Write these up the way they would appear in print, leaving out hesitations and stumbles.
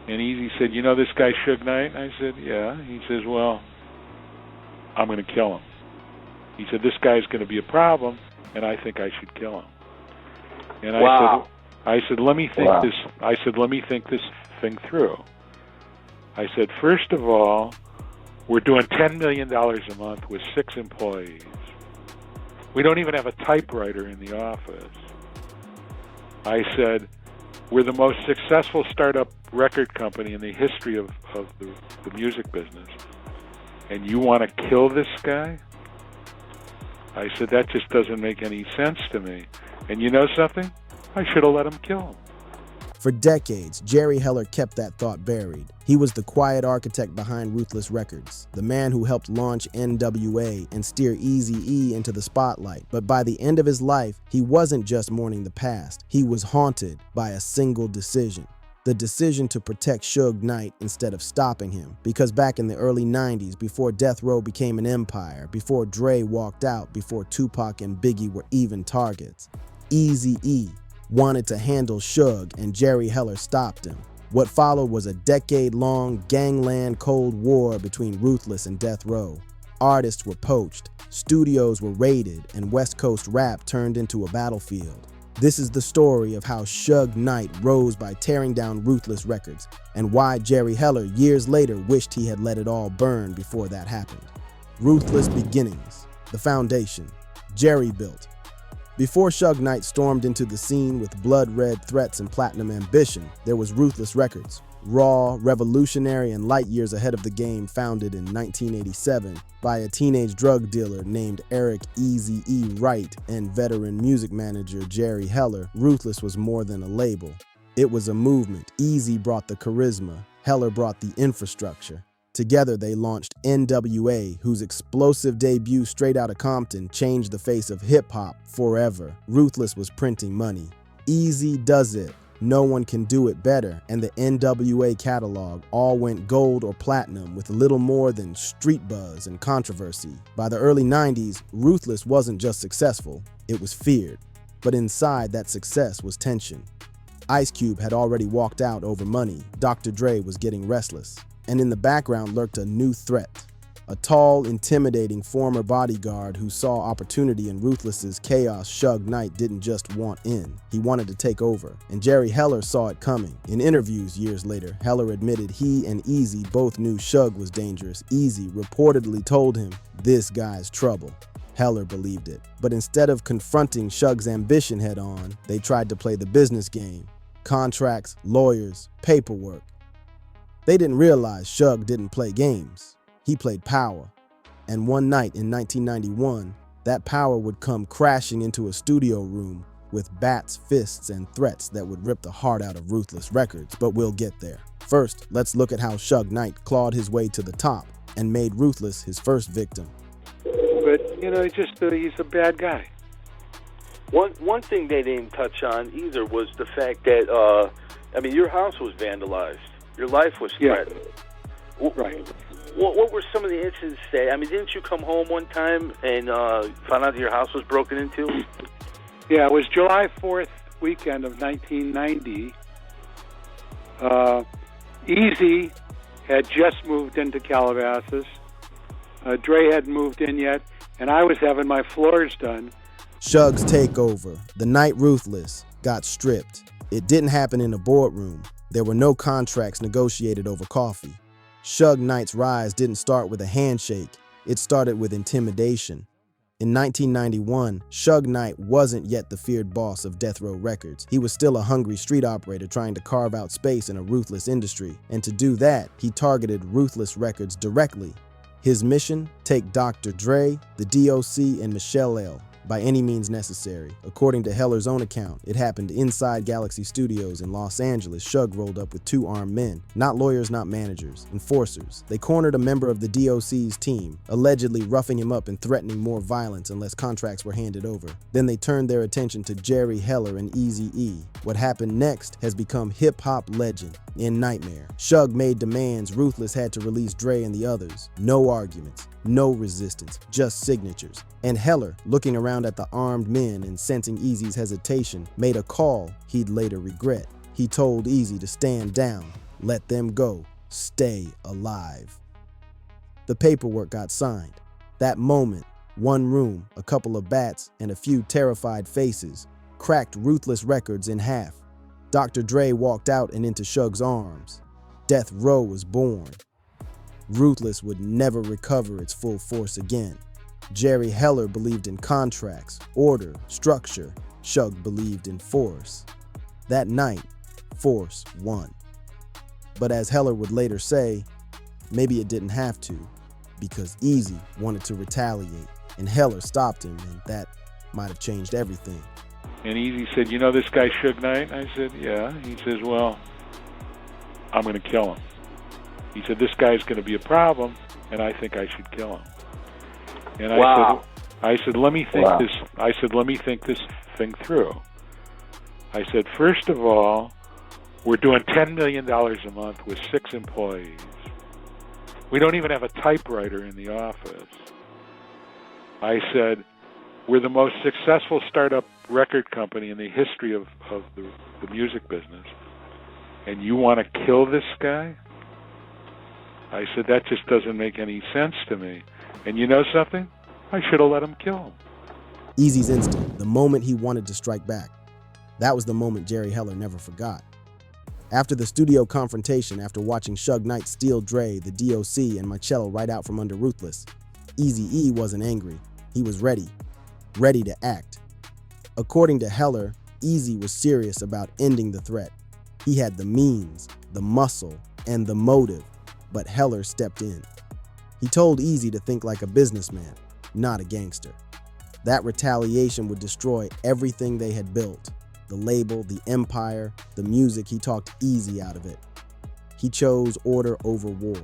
And Eazy said, "You know this guy Shug Knight?" I said, "Yeah." He says, "Well, I'm going to kill him." He said, "This guy's going to be a problem, and I think I should kill him." And wow. I said, "Let me think this." I said, "Let me think this thing through." I said, "First of all, we're doing $10 million a month with 6 employees. We don't even have a typewriter in the office." I said, "We're the most successful startup record company in the history of the music business. And you want to kill this guy?" I said, "That just doesn't make any sense to me. And you know something? I should have let him kill him." For decades, Jerry Heller kept that thought buried. He was the quiet architect behind Ruthless Records, the man who helped launch NWA and steer Eazy-E into the spotlight. But by the end of his life, he wasn't just mourning the past. He was haunted by a single decision. The decision to protect Shug Knight instead of stopping him. Because back in the early 90s, before Death Row became an empire, before Dre walked out, before Tupac and Biggie were even targets, Eazy-E wanted to handle Shug, and Jerry Heller stopped him. What followed was a decade-long gangland Cold War between Ruthless and Death Row. Artists were poached, studios were raided, and West Coast rap turned into a battlefield. This is the story of how Shug Knight rose by tearing down Ruthless Records, and why Jerry Heller years later wished he had let it all burn before that happened. Ruthless beginnings, the foundation, Jerry built. Before Shug Knight stormed into the scene with blood-red threats and platinum ambition, there was Ruthless Records, raw, revolutionary, and light years ahead of the game, founded in 1987 by a teenage drug dealer named Eric Eazy-E Wright and veteran music manager Jerry Heller. Ruthless was more than a label. It was a movement. Eazy brought the charisma, Heller brought the infrastructure. Together, they launched NWA, whose explosive debut straight out of Compton changed the face of hip-hop forever. Ruthless was printing money. Eazy does it. No one can do it better. And the NWA catalog all went gold or platinum with little more than street buzz and controversy. By the early 90s, Ruthless wasn't just successful, it was feared. But inside that success was tension. Ice Cube had already walked out over money. Dr. Dre was getting restless. And in the background lurked a new threat. A tall, intimidating former bodyguard who saw opportunity in Ruthless's chaos. Shug Knight didn't just want in, he wanted to take over. And Jerry Heller saw it coming. In interviews years later, Heller admitted he and Eazy both knew Shug was dangerous. Eazy reportedly told him, "This guy's trouble." Heller believed it. But instead of confronting Shug's ambition head on, they tried to play the business game. Contracts, lawyers, paperwork. They didn't realize Shug didn't play games. He played power. And one night in 1991, that power would come crashing into a studio room with bats, fists, and threats that would rip the heart out of Ruthless Records. But we'll get there. First, let's look at how Shug Knight clawed his way to the top and made Ruthless his first victim. But, you know, he's a bad guy. One thing they didn't touch on either was the fact that, your house was vandalized. Your life was threatened. Yeah. Right. What were some of the incidents that, didn't you come home one time and found out that your house was broken into? Yeah, it was July 4th weekend of 1990. Eazy had just moved into Calabasas. Dre hadn't moved in yet, and I was having my floors done. Shug's takeover, the night Ruthless got stripped. It didn't happen in a boardroom. There were no contracts negotiated over coffee. Shug Knight's rise didn't start with a handshake. It started with intimidation. In 1991, Shug Knight wasn't yet the feared boss of Death Row Records. He was still a hungry street operator trying to carve out space in a ruthless industry. And to do that, he targeted Ruthless Records directly. His mission? Take Dr. Dre, the DOC, and Michelle L. by any means necessary. According to Heller's own account, it happened inside Galaxy Studios in Los Angeles. Shug rolled up with 2 armed men, not lawyers, not managers, enforcers. They cornered a member of the DOC's team, allegedly roughing him up and threatening more violence unless contracts were handed over. Then they turned their attention to Jerry Heller and Eazy-E. What happened next has become hip-hop legend. In Nightmare, Shug made demands. Ruthless had to release Dre and the others. No arguments, no resistance, just signatures. And Heller, looking around at the armed men and sensing Eazy's hesitation, made a call he'd later regret. He told Eazy to stand down, Let them go. Stay alive. The paperwork got signed. That moment, one room, a couple of bats, and a few terrified faces cracked Ruthless Records in half. Dr. Dre walked out and into Shug's arms. Death Row was born. Ruthless would never recover its full force again. Jerry Heller believed in contracts, order, structure. Shug believed in force. That night, force won. But as Heller would later say, maybe it didn't have to, because Eazy wanted to retaliate, and Heller stopped him, and that might have changed everything. And Eazy said, you know this guy Shug Knight? I said, yeah. He says, well, I'm going to kill him. He said, this guy's going to be a problem, and I think I should kill him. And I said, let me think this. I said, let me think this thing through. I said, first of all, we're doing $10 million a month with 6 employees. We don't even have a typewriter in the office. I said, we're the most successful startup record company in the history of the music business. And you want to kill this guy? I said, that just doesn't make any sense to me. And you know something? I should have let him kill him. Eazy's instinct, the moment he wanted to strike back. That was the moment Jerry Heller never forgot. After the studio confrontation, after watching Shug Knight steal Dre, the DOC, and Marcello right out from under Ruthless, Eazy-E wasn't angry. He was ready to act. According to Heller, Eazy was serious about ending the threat. He had the means, the muscle, and the motive, but Heller stepped in. He told Eazy to think like a businessman, not a gangster. That retaliation would destroy everything they had built. The label, the empire, the music. He talked Eazy out of it. He chose order over war.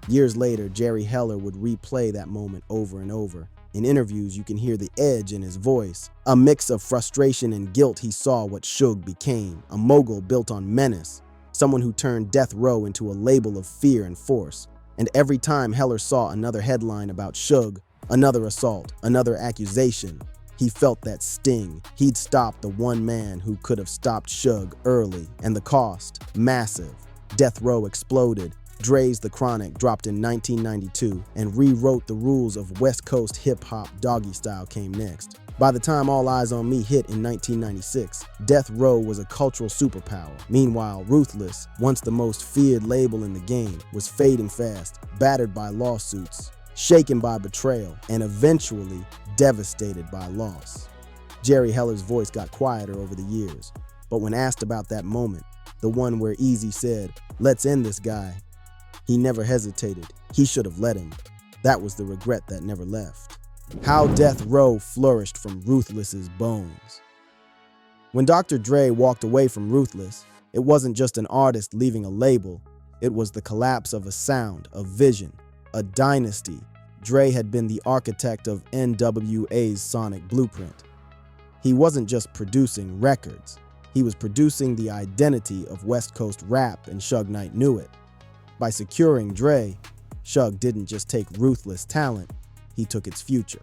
Years later, Jerry Heller would replay that moment over and over. In interviews, you can hear the edge in his voice. A mix of frustration and guilt. He saw what Suge became, a mogul built on menace, someone who turned Death Row into a label of fear and force. And every time Heller saw another headline about Suge, another assault, another accusation, he felt that sting. He'd stopped the one man who could have stopped Suge early, and the cost, massive. Death Row exploded. Dre's The Chronic dropped in 1992 and rewrote the rules of West Coast hip-hop. Doggy Style came next. By the time All Eyes on Me hit in 1996, Death Row was a cultural superpower. Meanwhile, Ruthless, once the most feared label in the game, was fading fast, battered by lawsuits, shaken by betrayal, and eventually devastated by loss. Jerry Heller's voice got quieter over the years, but when asked about that moment, the one where Eazy said, "Let's end this guy," he never hesitated. He should have let him. That was the regret that never left. How Death Row flourished from Ruthless's bones. When Dr. Dre walked away from Ruthless, it wasn't just an artist leaving a label. It was the collapse of a sound, a vision, a dynasty. Dre had been the architect of NWA's sonic blueprint. He wasn't just producing records. He was producing the identity of West Coast rap, and Shug Knight knew it. By securing Dre, Shug didn't just take Ruthless talent, he took its future.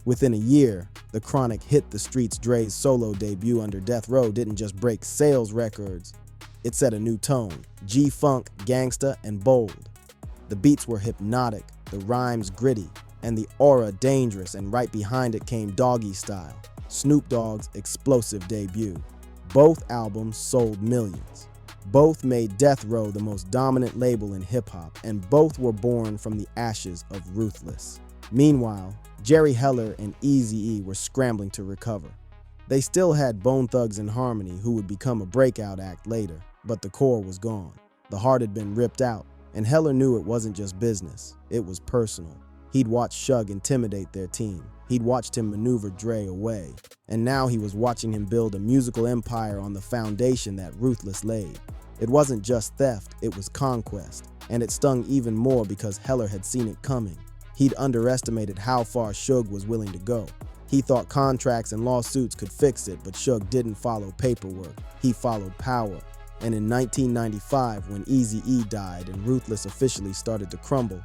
Within a year, The Chronic hit the streets. Dre's solo debut under Death Row didn't just break sales records, it set a new tone, G-funk, gangsta, and bold. The beats were hypnotic, the rhymes gritty, and the aura dangerous, and right behind it came Doggy Style, Snoop Dogg's explosive debut. Both albums sold millions. Both made Death Row the most dominant label in hip-hop, and both were born from the ashes of Ruthless. Meanwhile, Jerry Heller and Eazy-E were scrambling to recover. They still had Bone Thugs and Harmony, who would become a breakout act later, but the core was gone. The heart had been ripped out, and Heller knew it wasn't just business, it was personal. He'd watched Shug intimidate their team. He'd watched him maneuver Dre away. And now he was watching him build a musical empire on the foundation that Ruthless laid. It wasn't just theft, it was conquest. And it stung even more because Heller had seen it coming. He'd underestimated how far Shug was willing to go. He thought contracts and lawsuits could fix it, but Shug didn't follow paperwork. He followed power. And in 1995, when Eazy-E died and Ruthless officially started to crumble,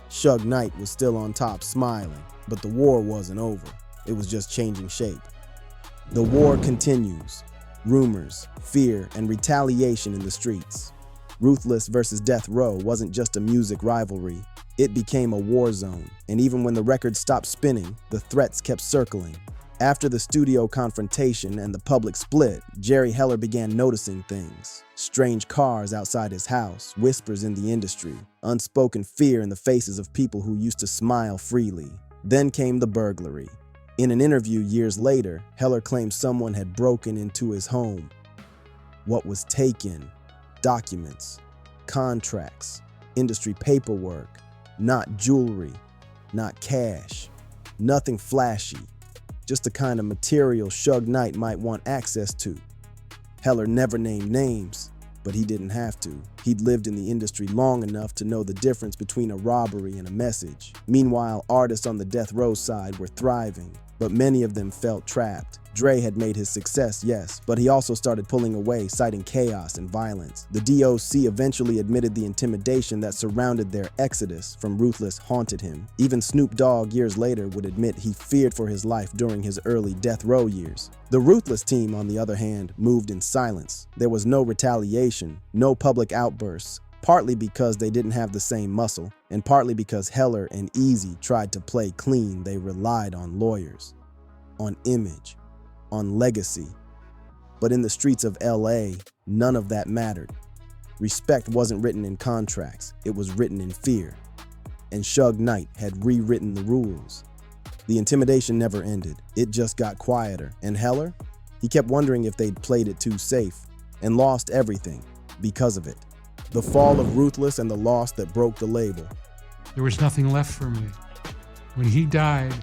Shug Knight was still on top smiling, but the war wasn't over. It was just changing shape. The war continues. Rumors, fear, and retaliation in the streets. Ruthless versus Death Row wasn't just a music rivalry. It became a war zone, and even when the record stopped spinning, the threats kept circling. After the studio confrontation and the public split, Jerry Heller began noticing things. Strange cars outside his house, whispers in the industry, unspoken fear in the faces of people who used to smile freely. Then came the burglary. In an interview years later, Heller claimed someone had broken into his home. What was taken? Documents, contracts, industry paperwork, not jewelry, not cash, nothing flashy. Just the kind of material Shug Knight might want access to. Heller never named names, but he didn't have to. He'd lived in the industry long enough to know the difference between a robbery and a message. Meanwhile, artists on the Death Row side were thriving, but many of them felt trapped. Dre had made his success, yes, but he also started pulling away, citing chaos and violence. The DOC eventually admitted the intimidation that surrounded their exodus from Ruthless haunted him. Even Snoop Dogg years later would admit he feared for his life during his early Death Row years. The Ruthless team, on the other hand, moved in silence. There was no retaliation, no public outbursts, partly because they didn't have the same muscle, and partly because Heller and Eazy tried to play clean. They relied on lawyers, on image, on legacy. But in the streets of LA, none of that mattered. Respect wasn't written in contracts, it was written in fear. And Shug Knight had rewritten the rules. The intimidation never ended, it just got quieter. And Heller? He kept wondering if they'd played it too safe, and lost everything because of it. The fall of Ruthless and the loss that broke the label. There was nothing left for me. When he died,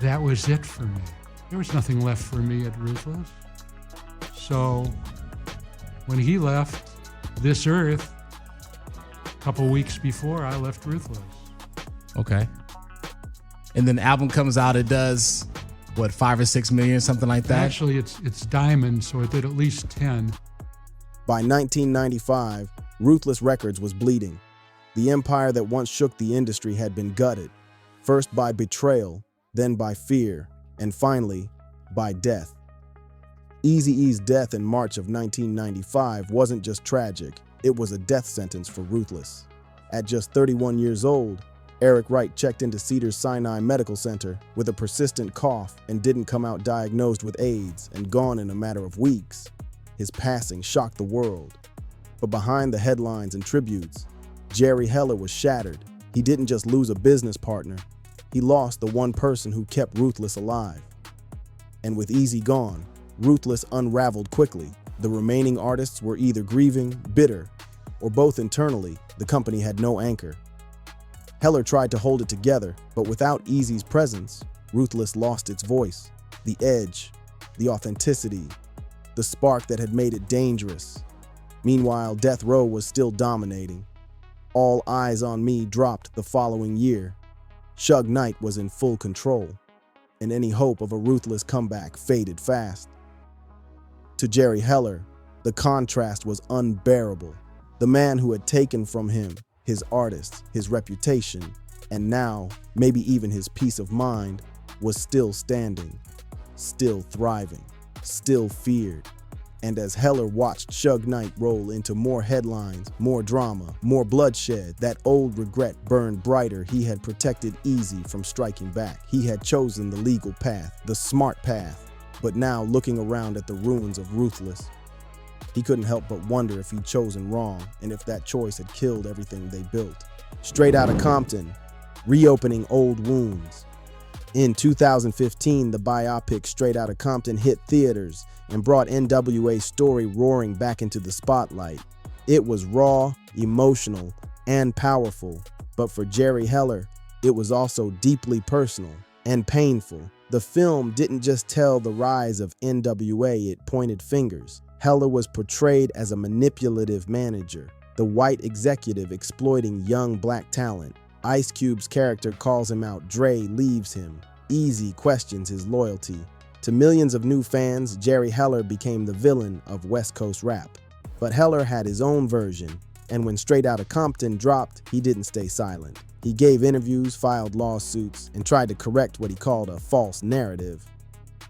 that was it for me. There was nothing left for me at Ruthless. So when he left this earth, a couple weeks before I left Ruthless. Okay. And then the album comes out, it does, what, 5 or 6 million, something like that? Actually, it's Diamond, so it did at least 10. By 1995, Ruthless Records was bleeding. The empire that once shook the industry had been gutted, first by betrayal, then by fear, and finally, by death. Eazy-E's death in March of 1995 wasn't just tragic, it was a death sentence for Ruthless. At just 31 years old, Eric Wright checked into Cedars-Sinai Medical Center with a persistent cough and didn't come out diagnosed with AIDS and gone in a matter of weeks. His passing shocked the world. But behind the headlines and tributes, Jerry Heller was shattered. He didn't just lose a business partner, he lost the one person who kept Ruthless alive. And with Eazy gone, Ruthless unraveled quickly. The remaining artists were either grieving, bitter, or both internally. The company had no anchor. Heller tried to hold it together, but without Eazy's presence, Ruthless lost its voice, the edge, the authenticity, the spark that had made it dangerous. Meanwhile, Death Row was still dominating. All Eyes on Me dropped the following year. Shug Knight was in full control, and any hope of a Ruthless comeback faded fast. To Jerry Heller, the contrast was unbearable. The man who had taken from him his artist, his reputation, and now maybe even his peace of mind, was still standing, still thriving, still feared. And as Heller watched Shug Knight roll into more headlines, more drama, more bloodshed, that old regret burned brighter. He had protected Eazy from striking back. He had chosen the legal path, the smart path. But now, looking around at the ruins of Ruthless, he couldn't help but wonder if he'd chosen wrong and if that choice had killed everything they built. Straight Outta Compton, reopening old wounds. In 2015, the biopic Straight Outta Compton hit theaters and brought NWA's story roaring back into the spotlight. It was raw, emotional, and powerful, but for Jerry Heller, it was also deeply personal and painful. The film didn't just tell the rise of NWA, it pointed fingers. Heller was portrayed as a manipulative manager, the white executive exploiting young black talent. Ice Cube's character calls him out, Dre leaves him. Eazy questions his loyalty. To millions of new fans, Jerry Heller became the villain of West Coast rap. But Heller had his own version, and when Straight Outta Compton dropped, he didn't stay silent. He gave interviews, filed lawsuits, and tried to correct what he called a false narrative.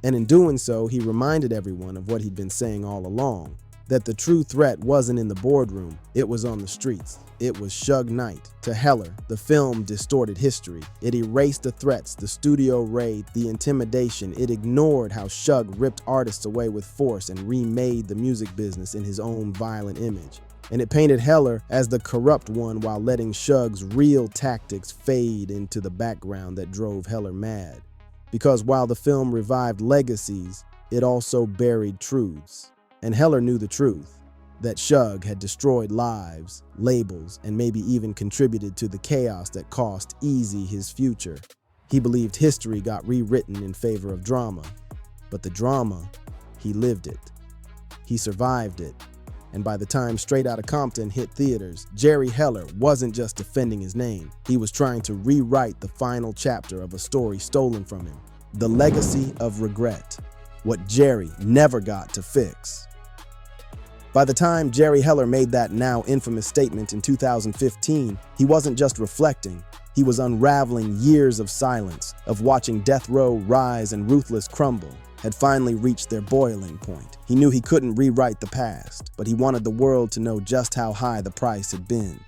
And in doing so, he reminded everyone of what he'd been saying all along. that the true threat wasn't in the boardroom, it was on the streets. It was Shug Knight. To Heller, the film distorted history. It erased the threats, the studio raid, the intimidation. It ignored how Shug ripped artists away with force and remade the music business in his own violent image. And it painted Heller as the corrupt one while letting Shug's real tactics fade into the background that drove Heller mad. Because while the film revived legacies, it also buried truths. And Heller knew the truth, that Shug had destroyed lives, labels, and maybe even contributed to the chaos that cost Eazy his future. He believed history got rewritten in favor of drama. But the drama, he lived it. He survived it. And by the time Straight Outta Compton hit theaters, Jerry Heller wasn't just defending his name. He was trying to rewrite the final chapter of a story stolen from him. The legacy of regret. What Jerry never got to fix. By the time Jerry Heller made that now infamous statement in 2015, he wasn't just reflecting, he was unraveling years of silence, of watching Death Row rise and Ruthless crumble, had finally reached their boiling point. He knew he couldn't rewrite the past, but he wanted the world to know just how high the price had been.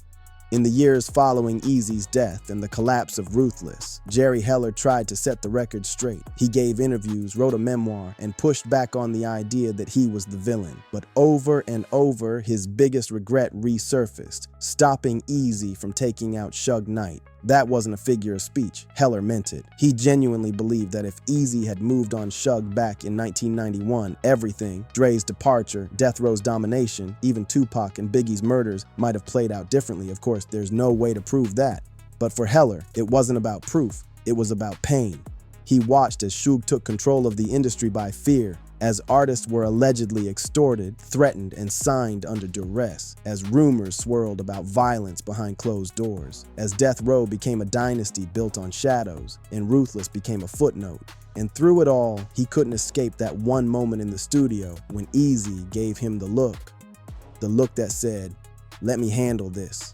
In the years following Eazy's death and the collapse of Ruthless, Jerry Heller tried to set the record straight. He gave interviews, wrote a memoir, and pushed back on the idea that he was the villain. But over and over, his biggest regret resurfaced, stopping Eazy from taking out Shug Knight. That wasn't a figure of speech. Heller meant it. He genuinely believed that if Eazy had moved on Shug back in 1991, everything, Dre's departure, Death Row's domination, even Tupac and Biggie's murders, might have played out differently. Of course, there's no way to prove that. But for Heller, it wasn't about proof. It was about pain. He watched as Suge took control of the industry by fear, as artists were allegedly extorted, threatened, and signed under duress, as rumors swirled about violence behind closed doors, as Death Row became a dynasty built on shadows, and Ruthless became a footnote. And through it all, he couldn't escape that one moment in the studio when Eazy gave him the look that said, "Let me handle this,"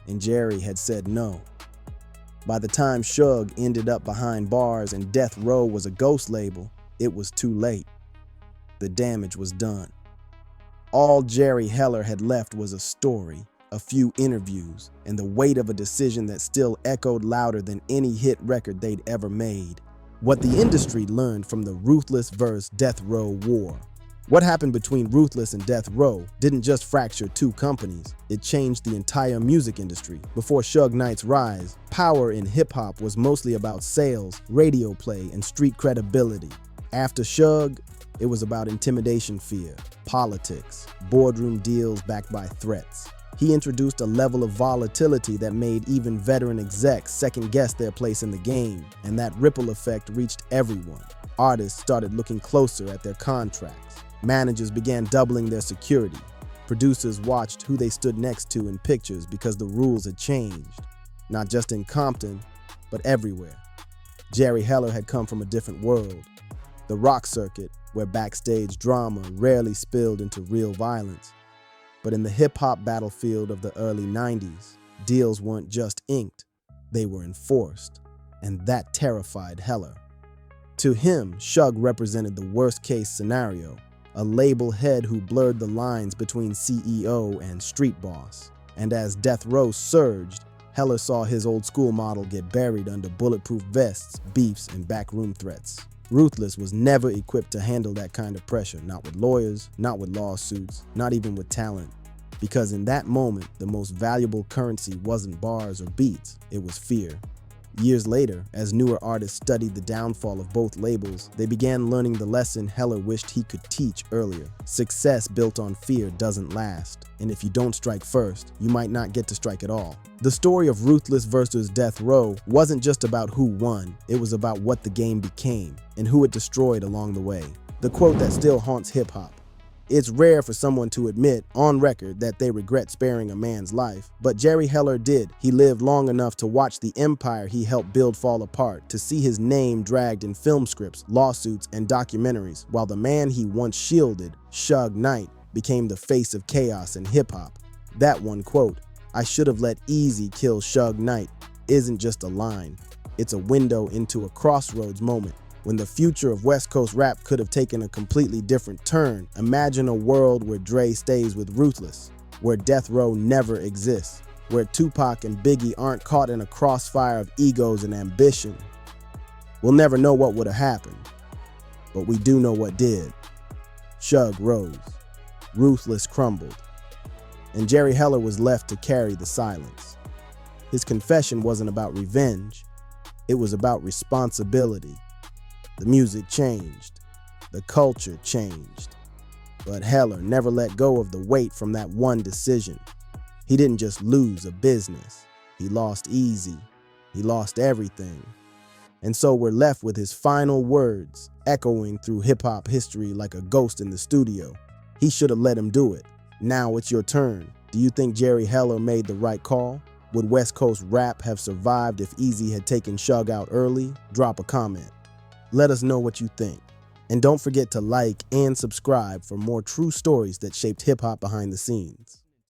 and Jerry had said no. By the time Shug ended up behind bars and Death Row was a ghost label, it was too late. The damage was done. All Jerry Heller had left was a story, a few interviews, and the weight of a decision that still echoed louder than any hit record they'd ever made. What the industry learned from the Ruthless vs. Death Row war. What happened between Ruthless and Death Row didn't just fracture two companies, it changed the entire music industry. Before Shug Knight's rise, power in hip-hop was mostly about sales, radio play, and street credibility. After Shug, it was about intimidation fear, politics, boardroom deals backed by threats. He introduced a level of volatility that made even veteran execs second-guess their place in the game, and that ripple effect reached everyone. Artists started looking closer at their contracts. Managers began doubling their security. Producers watched who they stood next to in pictures because the rules had changed. Not just in Compton, but everywhere. Jerry Heller had come from a different world. The rock circuit, where backstage drama rarely spilled into real violence. But in the hip-hop battlefield of the early 90s, deals weren't just inked, they were enforced. And that terrified Heller. To him, Shug represented the worst-case scenario, a label head who blurred the lines between CEO and street boss. And as Death Row surged, Heller saw his old-school model get buried under bulletproof vests, beefs, and backroom threats. Ruthless was never equipped to handle that kind of pressure, not with lawyers, not with lawsuits, not even with talent. Because in that moment, the most valuable currency wasn't bars or beats, it was fear. Years later, as newer artists studied the downfall of both labels, they began learning the lesson Heller wished he could teach earlier. Success built on fear doesn't last, and if you don't strike first, you might not get to strike at all. The story of Ruthless versus Death Row wasn't just about who won, it was about what the game became, and who it destroyed along the way. The quote that still haunts hip-hop. It's rare for someone to admit, on record, that they regret sparing a man's life, but Jerry Heller did. He lived long enough to watch the empire he helped build fall apart, to see his name dragged in film scripts, lawsuits, and documentaries, while the man he once shielded, Shug Knight, became the face of chaos in hip-hop. That one quote, "I should have let Eazy kill Shug Knight," isn't just a line. It's a window into a crossroads moment. When the future of West Coast rap could have taken a completely different turn, imagine a world where Dre stays with Ruthless, where Death Row never exists, where Tupac and Biggie aren't caught in a crossfire of egos and ambition. We'll never know what would have happened, but we do know what did. Shug rose, Ruthless crumbled, and Jerry Heller was left to carry the silence. His confession wasn't about revenge, it was about responsibility. The music changed, the culture changed, but Heller never let go of the weight from that one decision. He didn't just lose a business, he lost Eazy, he lost everything. And so we're left with his final words, echoing through hip-hop history like a ghost in the studio. He should have let him do it. Now it's your turn. Do you think Jerry Heller made the right call? Would West Coast rap have survived if Eazy had taken Shug out early? Drop a comment. Let us know what you think. And don't forget to like and subscribe for more true stories that shaped hip-hop behind the scenes.